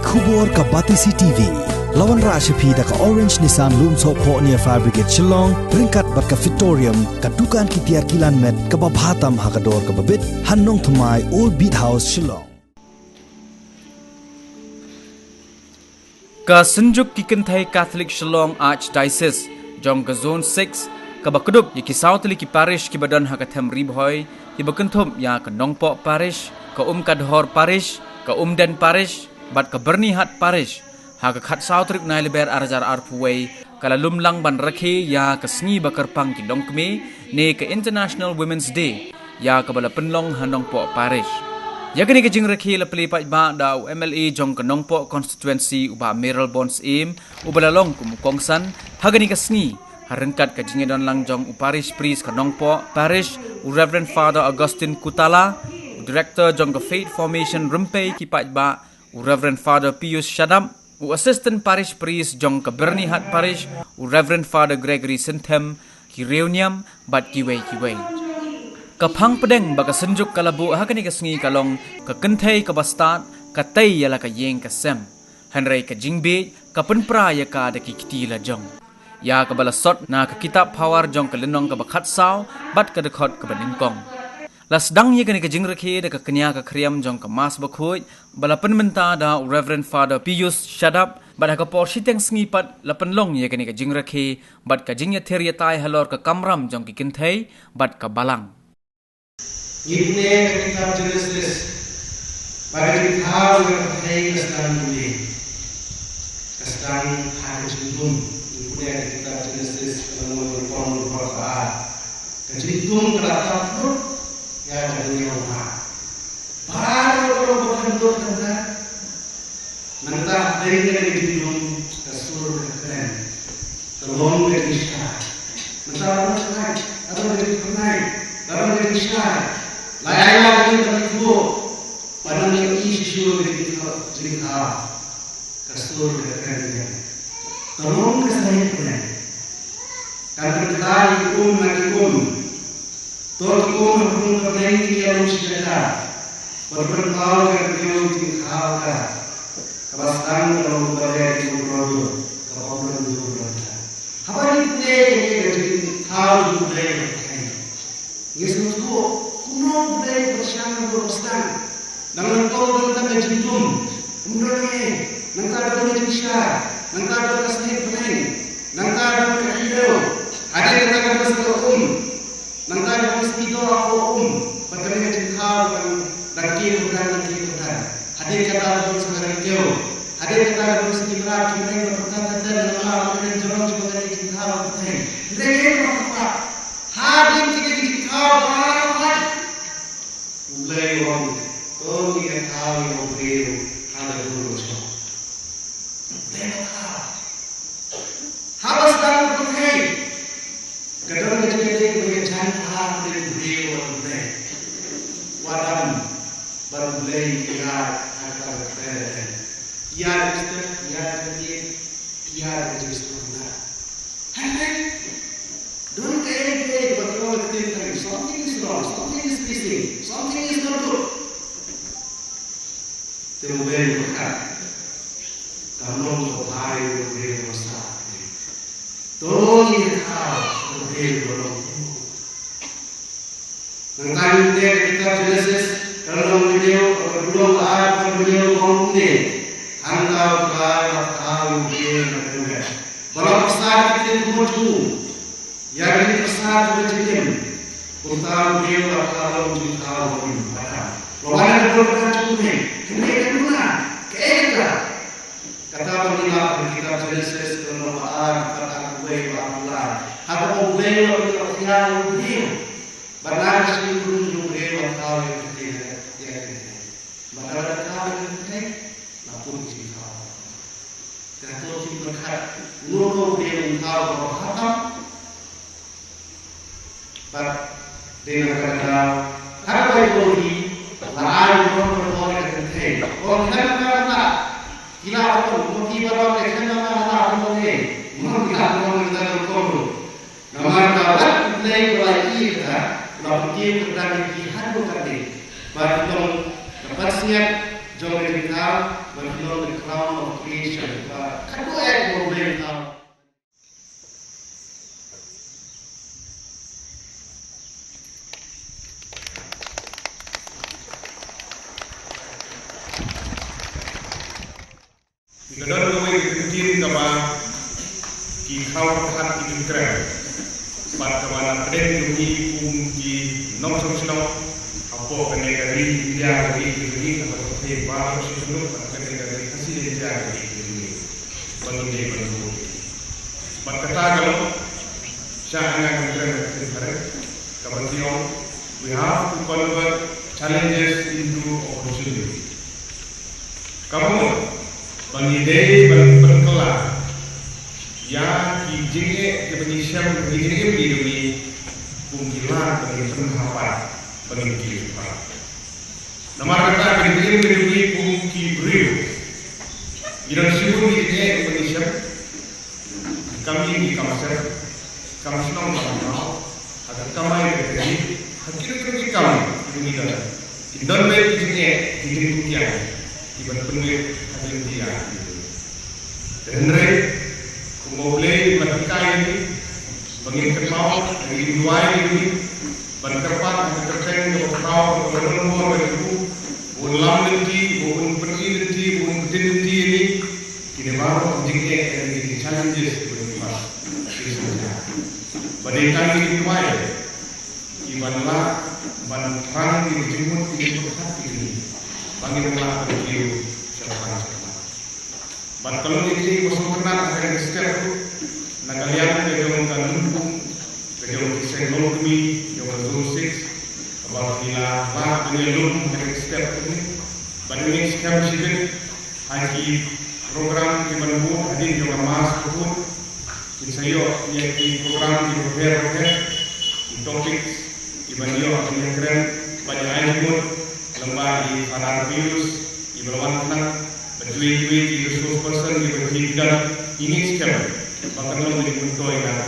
Kubor ka Batisi TV. Lawan Rashapi da ka Orange Nissan Loom So Po near Fire Brigade Shillong. Ringkat bat ka Victorium ka Dukan ki Tiar Kilan Met ka Babhatam Hakador ka Babit Hannong Thumai Old Beat House Shillong. Ka Sanjuk Kikenthai Catholic Shillong Archdiocese Jong ka Zone 6 ka Bakudub ki Southly ki Parish ki Badan Hakatham Ribhoy ki Bakenthum ya ka Nongpo Parish ka Kadhor Parish ka Den Parish bat ka Bernihat Parish ha ka Khat Southrik Naileber Arjar Arpuway kala Lumlang Ban Rakhe ya ka Sngi Bakarpang ki Dongkme ne ka International Women's Day ya ka bala Penlong Hanongpo Parish. Ya kini kejing rakhi la pelipat ba da MLA jong ka Nongpo constituency uba Meryl Bonds im ubala long kum kongsan hagani ka Sngi harengkat ka jingedon lang jong uparish priest ka Nongpo Parish Reverend Father Augustine Kutala Director jong ka Faith Formation Rumpei ki ba Reverend Father Pius Shadam Assistant Parish Priest jong ka Bernihat Parish Reverend Father Gregory Sintem ki Reuniam bat kiwei Kapang pedeng baka senjuk kalabu hakani ka Sngi kalong ka Kenthai ka Bastat ka Tai yala ka Yeng ka Sem hanrei ka Jingbe ka Penpra ya ka da ki Kitila jong ya ka balasot na ka Kitab Power jong ka Lenong ka Bakhat Saw bat ka Dekhot ka Baningkong Lasdang ye kani ka Jingrakhe da ka Kenya ka Kriam jong ka Mas Bakhoy balapan menta da Reverend Father Pius Shadap bada ka Porshiteng Sngi pat lapanlong ye kani ka Jingrakhe bat ka Jingya Theriatai halor ka Kamram jong ki Kenthai bat ka Balang Ibne Kitab Genesis pada kitab yang terkait kesedaran bumi kesedaran hari jundum ibne Kitab Genesis kalau berpon berfaham kejundum kelakar pun ya dari rumah baru kalau berkendur tentang mentah dari jundum kesul keren terlong dari isya mentah orang lain atau dari kenai dalam dari isya Layaknya dengan itu, pada yang isu cerita kasur kerja, tolong kesalahan punya. Karena kita ikum, tolong ikum pergi yang sudah berperkara kerja cerita, kebasan kalau berada di produk, kebasan produk. Apa itu cerita budaya? Yesus itu kuno budaya bersama berpestan. Dengan kau tentang jendum, umrahnya, nanti ada manusia, nanti ada kasih pening, nanti ada kehidupan, ada yang akan bersekolah nanti ada mesti doa bagaimana cinta dan kehidupan, ada yang kata ada sekarang itu, ada yang kata ada mesti berat, kita berkata dan nama dan jodoh juga dari cinta berkata. Kita ini apa? Hadir kita di cinta berkata. Mulai orang kau ingat kau yang beriru ada dulu so. Mereka habis dalam berkait. Kadang jadi mengejar hal dari beriru orang wadam baru mulai ingat akan berkait. Ya Mister, ya Kedir, ya Registrona. Hai, don't care what you are thinking. Something is wrong. Something is missing. Something is not good. Kemudian berkat, kalau hari berbeda masa, tolong kau berbeda orang. Tentang kita Genesis dalam belum ada video komplain, anda kau berbeda. Kalau besar kita berdoa, yang ini besar berjaya. Untuk dia kalau kita berdoa, kalau ada berdoa juga. Kenapa? Kenapa? Kata pengilat Kitab Genesis dalam kata kuai Allah. Apa kuai Allah yang dia benar sekali dia Allah yang dia. Benar kau yang dia, lapun kita. Kata kita berkat, nurut dia engkau berkhatam. But dengan kata apa itu lain orang orang kenapa kita orang kita orang kenapa orang ini mungkin orang kita berkomunikasi nama kita mulai berlari kita lalu kita berlari di hadu kami baru dapat siap jom medical below the crown of creation. Kadu problem now. Kedua dua kemudian kama kikau hat itu keren. Pada kawan keren ini di nom sosial apa kenegari dia dari ini apa seperti baru sosial pada kenegari kasih dia dari ini. Bagi bagi. Pada kata kalau saya akan keren keren. Kemudian we have to convert challenges into opportunity. Kamu Bangidai berkelah yang kijingnya kebencian kijingnya berdiri pungkilan bagi penghafal bagi kehidupan. Nama kata berdiri pungki beriu. Jika disebut kijingnya kebencian kami di kawasan kami senang mengenal agar kami berdiri hakiki kami di dunia. Tidak baik kijingnya kijingnya iban penuh dia. Henry, kumulai berkait ini, mengingat mau dari dua ini, berkepat berkait dengan kau berumur itu, ulang nanti, bukan pergi nanti, bukan nanti ini, kini baru jika dari challenges berubah. Badaikan ini dua, ibaratlah bantaran di jemut di tempat ini, bagaimana berkiu siapa. Kalau ini masuk kenal akan setiap nakalian kejauhan kalungkung, kejauhan teknologi, kejauhan musik, apabila lah penyelum akan setiap ini, pada ini sekian sibuk, hari program di mana hadir juga mas pun, insayo yang di program di berbagai di topik di mana yang keren pada ayat lembah di Anarbius di bawah tenang. Berjuang di resource person di berhidang ini sekarang, maka kalau menjadi untuk yang